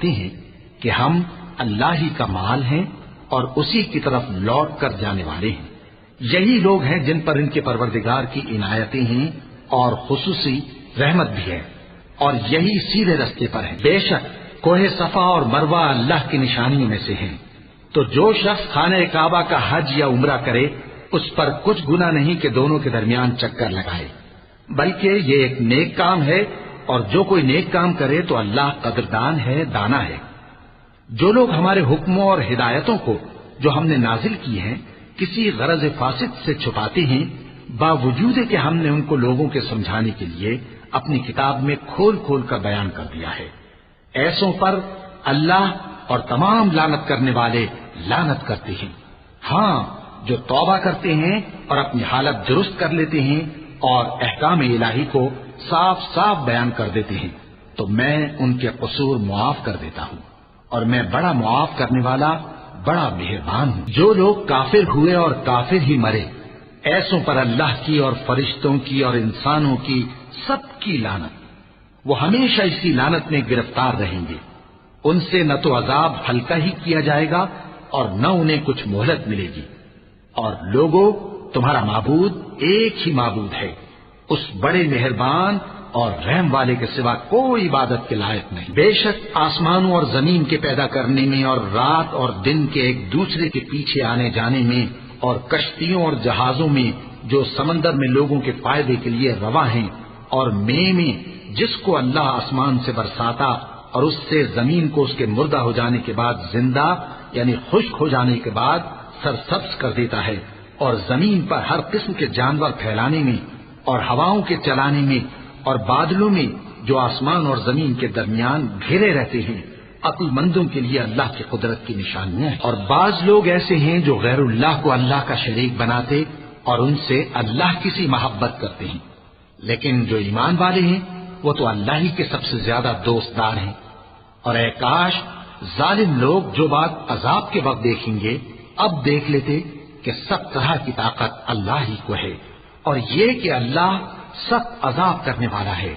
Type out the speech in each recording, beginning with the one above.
کہتے ہیں کہ ہم اللہ ہی کا مال ہیں اور اسی کی طرف لوٹ کر جانے والے ہیں۔ یہی لوگ ہیں جن پر ان کے پروردگار کی عنایتیں ہیں اور خصوصی رحمت بھی ہے، اور یہی سیدھے رستے پر ہیں۔ بے شک کوہ صفا اور مروہ اللہ کی نشانیوں میں سے ہیں، تو جو شخص خانہ کعبہ کا حج یا عمرہ کرے اس پر کچھ گناہ نہیں کہ دونوں کے درمیان چکر لگائے، بلکہ یہ ایک نیک کام ہے، اور جو کوئی نیک کام کرے تو اللہ قدردان ہے، دانا ہے۔ جو لوگ ہمارے حکموں اور ہدایتوں کو جو ہم نے نازل کی ہیں کسی غرض فاسد سے چھپاتے ہیں، باوجود کہ ہم نے ان کو لوگوں کے سمجھانے کے لیے اپنی کتاب میں کھول کھول کر بیان کر دیا ہے، ایسوں پر اللہ اور تمام لعنت کرنے والے لعنت کرتے ہیں۔ ہاں، جو توبہ کرتے ہیں اور اپنی حالت درست کر لیتے ہیں اور احکام الہی کو صاف صاف بیان کر دیتے ہیں تو میں ان کے قصور معاف کر دیتا ہوں، اور میں بڑا معاف کرنے والا بڑا مہربان ہوں۔ جو لوگ کافر ہوئے اور کافر ہی مرے، ایسوں پر اللہ کی اور فرشتوں کی اور انسانوں کی سب کی لعنت، وہ ہمیشہ اسی لعنت میں گرفتار رہیں گے۔ ان سے نہ تو عذاب ہلکا ہی کیا جائے گا اور نہ انہیں کچھ مہلت ملے گی۔ اور لوگوں، تمہارا معبود ایک ہی معبود ہے، اس بڑے مہربان اور رحم والے کے سوا کوئی عبادت کے لائق نہیں۔ بے شک آسمانوں اور زمین کے پیدا کرنے میں اور رات اور دن کے ایک دوسرے کے پیچھے آنے جانے میں اور کشتیوں اور جہازوں میں جو سمندر میں لوگوں کے فائدے کے لیے رواں ہیں، اور میں جس کو اللہ آسمان سے برساتا اور اس سے زمین کو اس کے مردہ ہو جانے کے بعد زندہ یعنی خشک ہو جانے کے بعد سرسبز کر دیتا ہے، اور زمین پر ہر قسم کے جانور پھیلانے میں اور ہواؤں کے چلانے میں اور بادلوں میں جو آسمان اور زمین کے درمیان گھرے رہتے ہیں، عقل مندوں کے لیے اللہ کی قدرت کی نشانیاں ہیں۔ اور بعض لوگ ایسے ہیں جو غیر اللہ کو اللہ کا شریک بناتے اور ان سے اللہ کی سی محبت کرتے ہیں، لیکن جو ایمان والے ہیں وہ تو اللہ ہی کے سب سے زیادہ دوستدار ہیں۔ اور اے کاش ظالم لوگ جو بات عذاب کے وقت دیکھیں گے اب دیکھ لیتے کہ سب طرح کی طاقت اللہ ہی کو ہے، اور یہ کہ اللہ سخت عذاب کرنے والا ہے۔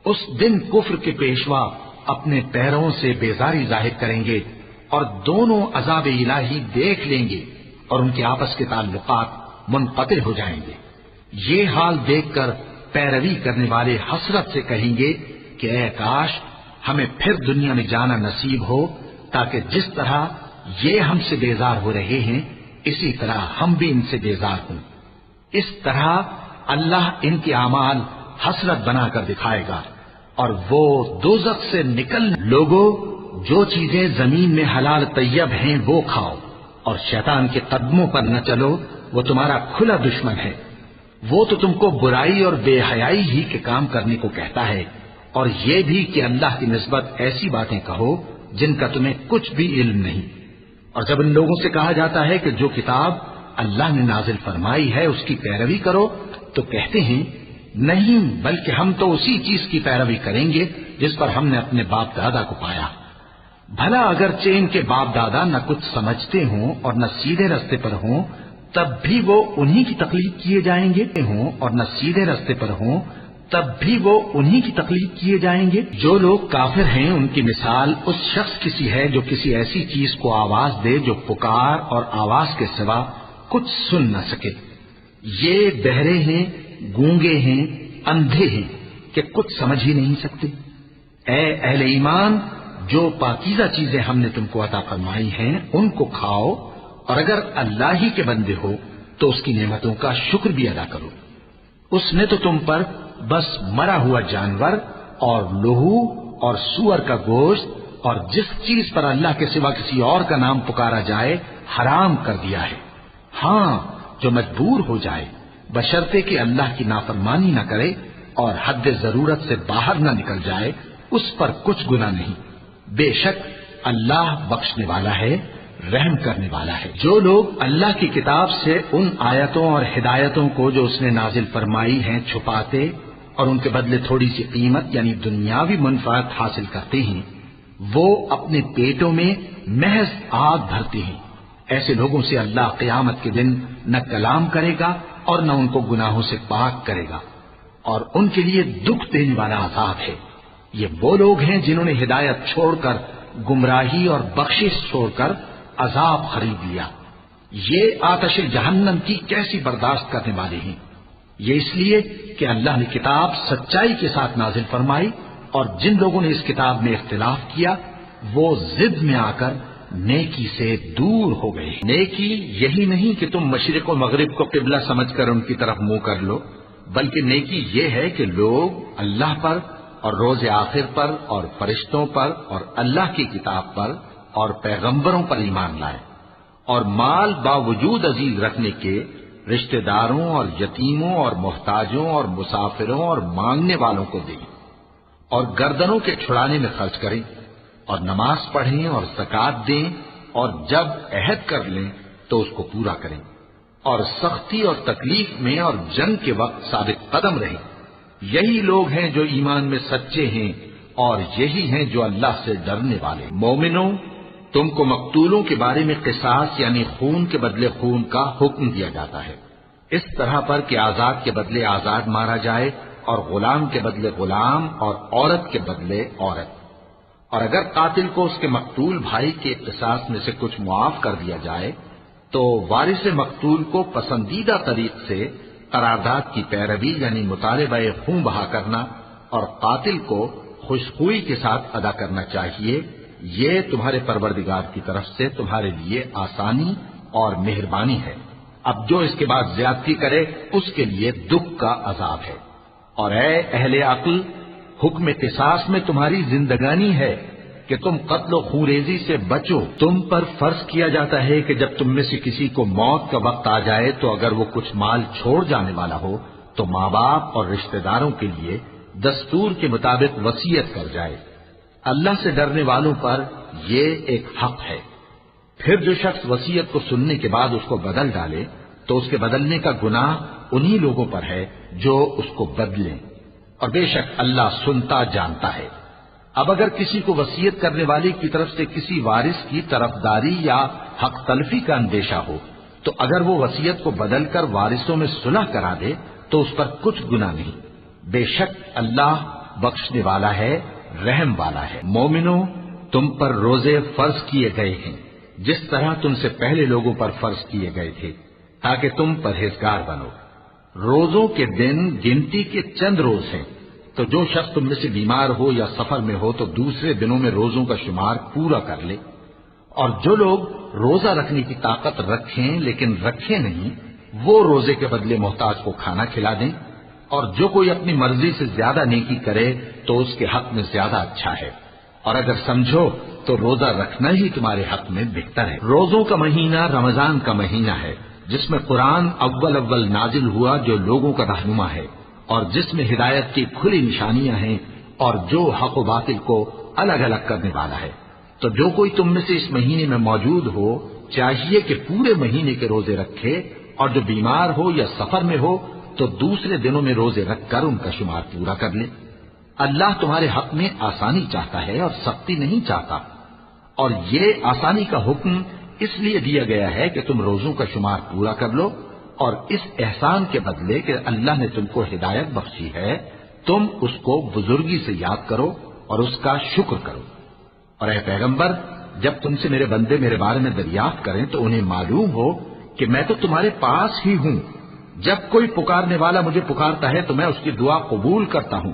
اس دن کفر کے پیشوا اپنے پیروں سے بیزاری ظاہر کریں گے اور دونوں عذاب الہی دیکھ لیں گے اور ان کے آپس کے تعلقات منقطع ہو جائیں گے۔ یہ حال دیکھ کر پیروی کرنے والے حسرت سے کہیں گے کہ اے کاش ہمیں پھر دنیا میں جانا نصیب ہو، تاکہ جس طرح یہ ہم سے بیزار ہو رہے ہیں اسی طرح ہم بھی ان سے بیزار ہوں۔ اس طرح اللہ ان کے اعمال حسرت بنا کر دکھائے گا، اور وہ دوزخ سے نکل لوگوں جو چیزیں زمین میں حلال طیب ہیں وہ کھاؤ، اور شیطان کے قدموں پر نہ چلو، وہ تمہارا کھلا دشمن ہے۔ وہ تو تم کو برائی اور بے حیائی ہی کے کام کرنے کو کہتا ہے، اور یہ بھی کہ اللہ کی نسبت ایسی باتیں کہو جن کا تمہیں کچھ بھی علم نہیں۔ اور جب ان لوگوں سے کہا جاتا ہے کہ جو کتاب اللہ نے نازل فرمائی ہے اس کی پیروی کرو، تو کہتے ہیں نہیں، بلکہ ہم تو اسی چیز کی پیروی کریں گے جس پر ہم نے اپنے باپ دادا کو پایا۔ بھلا اگرچہ ان کے باپ دادا نہ کچھ سمجھتے ہوں اور نہ سیدھے رستے پر ہوں، تب بھی وہ انہی کی تقلید کیے جائیں گے، اور نہ سیدھے رستے پر ہوں تب بھی وہ انہی کی تقلید کیے جائیں گے۔ جو لوگ کافر ہیں ان کی مثال اس شخص کی سی ہے جو کسی ایسی چیز کو آواز دے جو پکار اور آواز کے سوا کچھ سن نہ سکے۔ یہ بہرے ہیں، گونگے ہیں، اندھے ہیں کہ کچھ سمجھ ہی نہیں سکتے۔ اے اہل ایمان، جو پاکیزہ چیزیں ہم نے تم کو عطا فرمائی ہیں ان کو کھاؤ، اور اگر اللہ ہی کے بندے ہو تو اس کی نعمتوں کا شکر بھی ادا کرو۔ اس نے تو تم پر بس مرا ہوا جانور اور لہو اور سور کا گوشت اور جس چیز پر اللہ کے سوا کسی اور کا نام پکارا جائے حرام کر دیا ہے۔ ہاں، جو مجبور ہو جائے بشرطے کہ اللہ کی نافرمانی نہ کرے اور حد ضرورت سے باہر نہ نکل جائے، اس پر کچھ گناہ نہیں۔ بے شک اللہ بخشنے والا ہے، رحم کرنے والا ہے۔ جو لوگ اللہ کی کتاب سے ان آیتوں اور ہدایتوں کو جو اس نے نازل فرمائی ہیں چھپاتے اور ان کے بدلے تھوڑی سی قیمت یعنی دنیاوی منفعت حاصل کرتے ہیں، وہ اپنے پیٹوں میں محض آگ بھرتے ہیں۔ ایسے لوگوں سے اللہ قیامت کے دن نہ کلام کرے گا اور نہ ان کو گناہوں سے پاک کرے گا، اور ان کے لیے دکھ دینے والا عذاب ہے۔ یہ وہ لوگ ہیں جنہوں نے ہدایت چھوڑ کر گمراہی اور بخشش چھوڑ کر عذاب خرید لیا۔ یہ آتش جہنم کی کیسی برداشت کرنے والے ہیں۔ یہ اس لیے کہ اللہ نے کتاب سچائی کے ساتھ نازل فرمائی، اور جن لوگوں نے اس کتاب میں اختلاف کیا وہ ضد میں آ کر نیکی سے دور ہو گئے۔ نیکی یہی نہیں کہ تم مشرق و مغرب کو قبلہ سمجھ کر ان کی طرف منہ کر لو، بلکہ نیکی یہ ہے کہ لوگ اللہ پر اور روز آخر پر اور فرشتوں پر اور اللہ کی کتاب پر اور پیغمبروں پر ایمان لائیں، اور مال باوجود عزیز رکھنے کے رشتہ داروں اور یتیموں اور محتاجوں اور مسافروں اور مانگنے والوں کو دیں، اور گردنوں کے چھڑانے میں خرچ کریں، اور نماز پڑھیں اور زکوٰۃ دیں، اور جب عہد کر لیں تو اس کو پورا کریں، اور سختی اور تکلیف میں اور جنگ کے وقت ثابت قدم رہیں۔ یہی لوگ ہیں جو ایمان میں سچے ہیں، اور یہی ہیں جو اللہ سے ڈرنے والے۔ مومنوں، تم کو مقتولوں کے بارے میں قصاص یعنی خون کے بدلے خون کا حکم دیا جاتا ہے، اس طرح پر کہ آزاد کے بدلے آزاد مارا جائے، اور غلام کے بدلے غلام، اور عورت کے بدلے عورت۔ اور اگر قاتل کو اس کے مقتول بھائی کے قصاص میں سے کچھ معاف کر دیا جائے تو وارث مقتول کو پسندیدہ طریق سے قرارداد کی پیروی یعنی مطالبہ خون بہا کرنا اور قاتل کو خوشخوئی کے ساتھ ادا کرنا چاہیے۔ یہ تمہارے پروردگار کی طرف سے تمہارے لیے آسانی اور مہربانی ہے۔ اب جو اس کے بعد زیادتی کرے اس کے لیے دکھ کا عذاب ہے۔ اور اے اہل عقل، حکم قصاص میں تمہاری زندگانی ہے کہ تم قتل و خوریزی سے بچو۔ تم پر فرض کیا جاتا ہے کہ جب تم میں سے کسی کو موت کا وقت آ جائے تو اگر وہ کچھ مال چھوڑ جانے والا ہو تو ماں باپ اور رشتہ داروں کے لیے دستور کے مطابق وصیت کر جائے۔ اللہ سے ڈرنے والوں پر یہ ایک حق ہے۔ پھر جو شخص وصیت کو سننے کے بعد اس کو بدل ڈالے تو اس کے بدلنے کا گناہ انہی لوگوں پر ہے جو اس کو بدلیں، اور بے شک اللہ سنتا جانتا ہے۔ اب اگر کسی کو وصیت کرنے والے کی طرف سے کسی وارث کی طرفداری یا حق تلفی کا اندیشہ ہو تو اگر وہ وصیت کو بدل کر وارثوں میں صلح کرا دے تو اس پر کچھ گناہ نہیں، بے شک اللہ بخشنے والا ہے، رحم والا ہے۔ مومنوں، تم پر روزے فرض کیے گئے ہیں جس طرح تم سے پہلے لوگوں پر فرض کیے گئے تھے تاکہ تم پرہیزگار بنو۔ روزوں کے دن گنتی کے چند روز ہیں، تو جو شخص تم میں سے بیمار ہو یا سفر میں ہو تو دوسرے دنوں میں روزوں کا شمار پورا کر لے۔ اور جو لوگ روزہ رکھنے کی طاقت رکھیں لیکن رکھیں نہیں، وہ روزے کے بدلے محتاج کو کھانا کھلا دیں۔ اور جو کوئی اپنی مرضی سے زیادہ نیکی کرے تو اس کے حق میں زیادہ اچھا ہے، اور اگر سمجھو تو روزہ رکھنا ہی تمہارے حق میں بہتر ہے۔ روزوں کا مہینہ رمضان کا مہینہ ہے جس میں قرآن اول نازل ہوا جو لوگوں کا رہنما ہے، اور جس میں ہدایت کی کھلی نشانیاں ہیں، اور جو حق و باطل کو الگ الگ کرنے والا ہے۔ تو جو کوئی تم میں سے اس مہینے میں موجود ہو چاہیے کہ پورے مہینے کے روزے رکھے، اور جو بیمار ہو یا سفر میں ہو تو دوسرے دنوں میں روزے رکھ کر ان کا شمار پورا کر لے۔ اللہ تمہارے حق میں آسانی چاہتا ہے اور سختی نہیں چاہتا، اور یہ آسانی کا حکم اس لیے دیا گیا ہے کہ تم روزوں کا شمار پورا کر لو، اور اس احسان کے بدلے کہ اللہ نے تم کو ہدایت بخشی ہے تم اس کو بزرگی سے یاد کرو اور اس کا شکر کرو۔ اور اے پیغمبر، جب تم سے میرے بندے میرے بارے میں دریافت کریں تو انہیں معلوم ہو کہ میں تو تمہارے پاس ہی ہوں۔ جب کوئی پکارنے والا مجھے پکارتا ہے تو میں اس کی دعا قبول کرتا ہوں،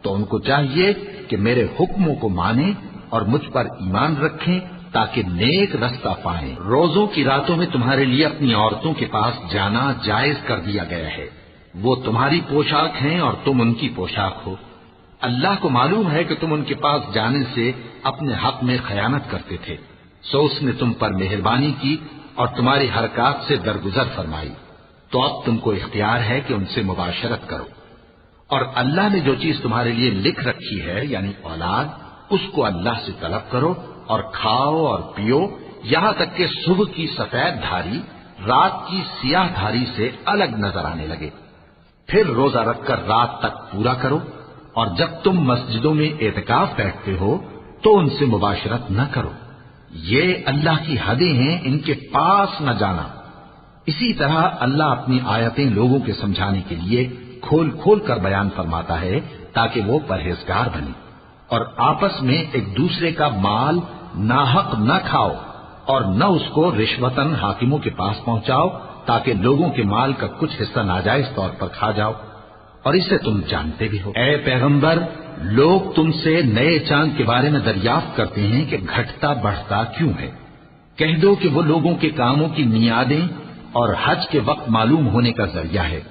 تو ان کو چاہیے کہ میرے حکموں کو مانیں اور مجھ پر ایمان رکھیں تاکہ نیک رستہ پائیں۔ روزوں کی راتوں میں تمہارے لیے اپنی عورتوں کے پاس جانا جائز کر دیا گیا ہے، وہ تمہاری پوشاک ہیں اور تم ان کی پوشاک ہو۔ اللہ کو معلوم ہے کہ تم ان کے پاس جانے سے اپنے حق میں خیانت کرتے تھے، سو اس نے تم پر مہربانی کی اور تمہاری حرکات سے درگزر فرمائی، تو اب تم کو اختیار ہے کہ ان سے مباشرت کرو۔ اور اللہ نے جو چیز تمہارے لیے لکھ رکھی ہے یعنی اولاد، اس کو اللہ سے طلب کرو اور کھاؤ اور پیو یہاں تک کہ صبح کی سفید دھاری رات کی سیاہ دھاری سے الگ نظر آنے لگے، پھر روزہ رکھ کر رات تک پورا کرو، اور جب تم مسجدوں میں اعتکاف بیٹھتے ہو تو ان سے مباشرت نہ کرو، یہ اللہ کی حدیں ہیں، ان کے پاس نہ جانا۔ اسی طرح اللہ اپنی آیتیں لوگوں کے سمجھانے کے لیے کھول کھول کر بیان فرماتا ہے تاکہ وہ پرہیزگار بنے اور آپس میں ایک دوسرے کا مال ناحق نہ کھاؤ اور نہ اس کو رشوتاً حاکموں کے پاس پہنچاؤ تاکہ لوگوں کے مال کا کچھ حصہ ناجائز طور پر کھا جاؤ، اور اسے تم جانتے بھی ہو۔ اے پیغمبر، لوگ تم سے نئے چاند کے بارے میں دریافت کرتے ہیں کہ گھٹتا بڑھتا کیوں ہے۔ کہہ دو کہ وہ لوگوں کے کاموں کی میعادیں اور حج کے وقت معلوم ہونے کا ذریعہ ہے،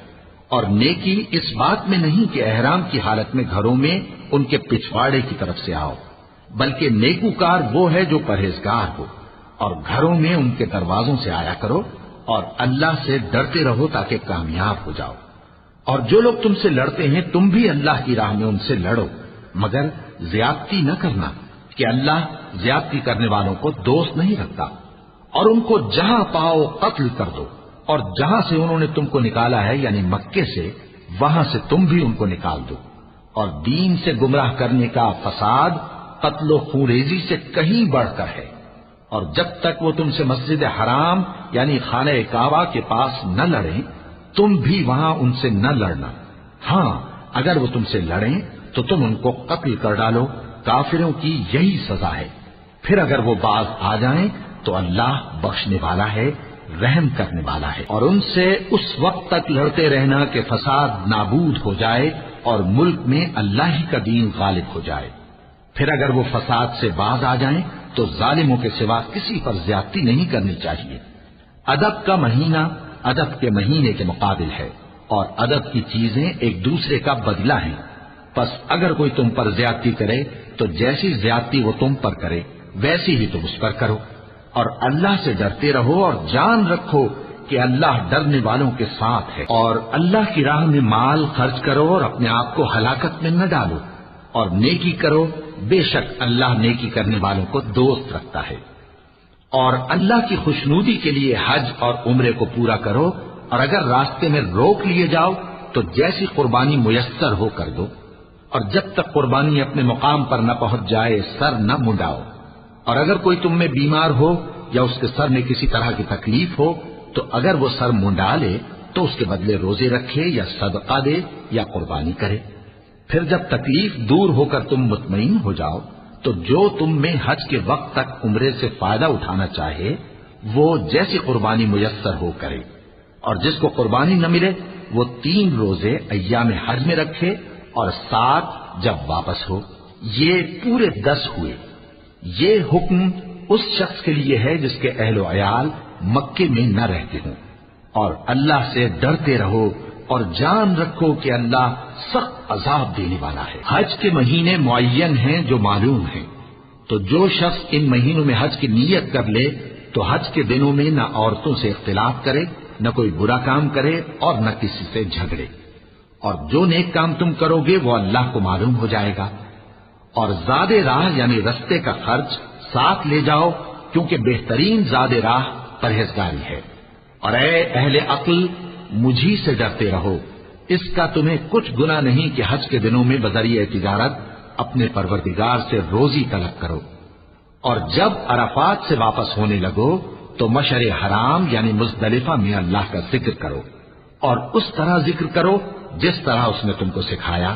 اور نیکی اس بات میں نہیں کہ احرام کی حالت میں گھروں میں ان کے پچھواڑے کی طرف سے آؤ، بلکہ نیکوکار وہ ہے جو پرہیزگار ہو، اور گھروں میں ان کے دروازوں سے آیا کرو اور اللہ سے ڈرتے رہو تاکہ کامیاب ہو جاؤ۔ اور جو لوگ تم سے لڑتے ہیں تم بھی اللہ کی راہ میں ان سے لڑو، مگر زیادتی نہ کرنا کہ اللہ زیادتی کرنے والوں کو دوست نہیں رکھتا۔ اور ان کو جہاں پاؤ قتل کر دو، اور جہاں سے انہوں نے تم کو نکالا ہے یعنی مکے سے، وہاں سے تم بھی ان کو نکال دو۔ اور دین سے گمراہ کرنے کا فساد قتل و خونریزی سے کہیں بڑھ کر ہے، اور جب تک وہ تم سے مسجد حرام یعنی خانہ کعبہ کے پاس نہ لڑیں تم بھی وہاں ان سے نہ لڑنا۔ ہاں، اگر وہ تم سے لڑیں تو تم ان کو قتل کر ڈالو، کافروں کی یہی سزا ہے۔ پھر اگر وہ باز آ جائیں تو اللہ بخشنے والا ہے، رحم کرنے والا ہے۔ اور ان سے اس وقت تک لڑتے رہنا کہ فساد نابود ہو جائے اور ملک میں اللہ ہی کا دین غالب ہو جائے۔ پھر اگر وہ فساد سے باز آ جائیں تو ظالموں کے سوا کسی پر زیادتی نہیں کرنی چاہیے۔ ادب کا مہینہ ادب کے مہینے کے مقابل ہے، اور ادب کی چیزیں ایک دوسرے کا بدلہ ہیں۔ پس اگر کوئی تم پر زیادتی کرے تو جیسی زیادتی وہ تم پر کرے ویسی ہی تم اس پر کرو، اور اللہ سے ڈرتے رہو اور جان رکھو کہ اللہ ڈرنے والوں کے ساتھ ہے۔ اور اللہ کی راہ میں مال خرچ کرو اور اپنے آپ کو ہلاکت میں نہ ڈالو، اور نیکی کرو، بے شک اللہ نیکی کرنے والوں کو دوست رکھتا ہے۔ اور اللہ کی خوشنودی کے لیے حج اور عمرے کو پورا کرو، اور اگر راستے میں روک لیے جاؤ تو جیسی قربانی میسر ہو کر دو، اور جب تک قربانی اپنے مقام پر نہ پہنچ جائے سر نہ منڈاؤ۔ اور اگر کوئی تم میں بیمار ہو یا اس کے سر میں کسی طرح کی تکلیف ہو تو اگر وہ سر منڈا لے تو اس کے بدلے روزے رکھے یا صدقہ دے یا قربانی کرے۔ پھر جب تکلیف دور ہو کر تم مطمئن ہو جاؤ تو جو تم میں حج کے وقت تک عمرے سے فائدہ اٹھانا چاہے وہ جیسی قربانی میسر ہو کرے، اور جس کو قربانی نہ ملے وہ 3 روزے ایام حج میں رکھے اور 7 جب واپس ہو، یہ پورے 10 ہوئے۔ یہ حکم اس شخص کے لیے ہے جس کے اہل و عیال مکے میں نہ رہتے ہوں۔ اور اللہ سے ڈرتے رہو اور جان رکھو کہ اللہ سخت عذاب دینے والا ہے۔ حج کے مہینے معین ہیں جو معلوم ہیں، تو جو شخص ان مہینوں میں حج کی نیت کر لے تو حج کے دنوں میں نہ عورتوں سے اختلاط کرے، نہ کوئی برا کام کرے اور نہ کسی سے جھگڑے۔ اور جو نیک کام تم کرو گے وہ اللہ کو معلوم ہو جائے گا۔ اور زاد راہ یعنی رستے کا خرچ ساتھ لے جاؤ، کیونکہ بہترین زاد راہ پرہیزگاری ہے۔ اور اے اہل عقل، مجھی سے ڈرتے رہو، اس کا تمہیں کچھ گناہ نہیں کہ حج کے دنوں میں بذریعہ تجارت اپنے پروردگار سے روزی طلب کرو۔ اور جب عرفات سے واپس ہونے لگو تو مشعر حرام یعنی مزدلفہ میں اللہ کا ذکر کرو، اور اس طرح ذکر کرو جس طرح اس نے تم کو سکھایا،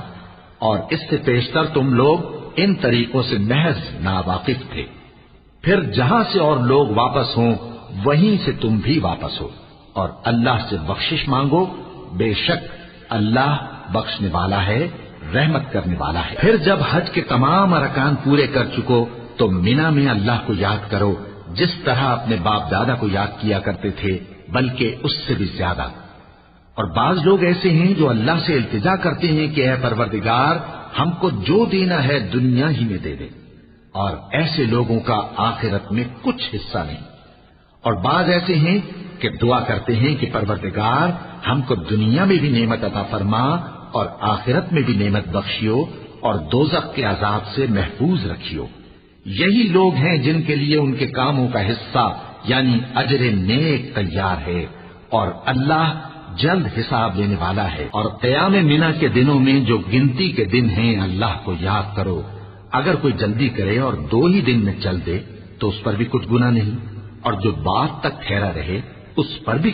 اور اس سے پیشتر تم لوگ ان طریقوں سے محض ناواقف تھے۔ پھر جہاں سے اور لوگ واپس ہوں وہیں سے تم بھی واپس ہو، اور اللہ سے بخشش مانگو، بے شک اللہ بخشنے والا ہے، رحمت کرنے والا ہے۔ پھر جب حج کے تمام ارکان پورے کر چکو تو مینا میں اللہ کو یاد کرو جس طرح اپنے باپ دادا کو یاد کیا کرتے تھے، بلکہ اس سے بھی زیادہ۔ اور بعض لوگ ایسے ہیں جو اللہ سے التجا کرتے ہیں کہ اے پروردگار ہم کو جو دینا ہے دنیا ہی میں دے دے، اور ایسے لوگوں کا آخرت میں کچھ حصہ نہیں۔ اور بعض ایسے ہیں کہ دعا کرتے ہیں کہ پروردگار ہم کو دنیا میں بھی نعمت عطا فرما اور آخرت میں بھی نعمت بخشیو اور دوزخ کے عذاب سے محفوظ رکھیو۔ یہی لوگ ہیں جن کے لیے ان کے کاموں کا حصہ یعنی اجر نیک تیار ہے، اور اللہ جلد حساب لینے والا ہے۔ اور قیام منا کے دنوں میں جو گنتی کے دن ہیں اللہ کو یاد کرو، اگر کوئی جلدی کرے اور 2 ہی دن میں چل دے تو اس پر بھی کچھ گناہ نہیں، اور جو بعد تک ٹھہرا رہے اس پر بھی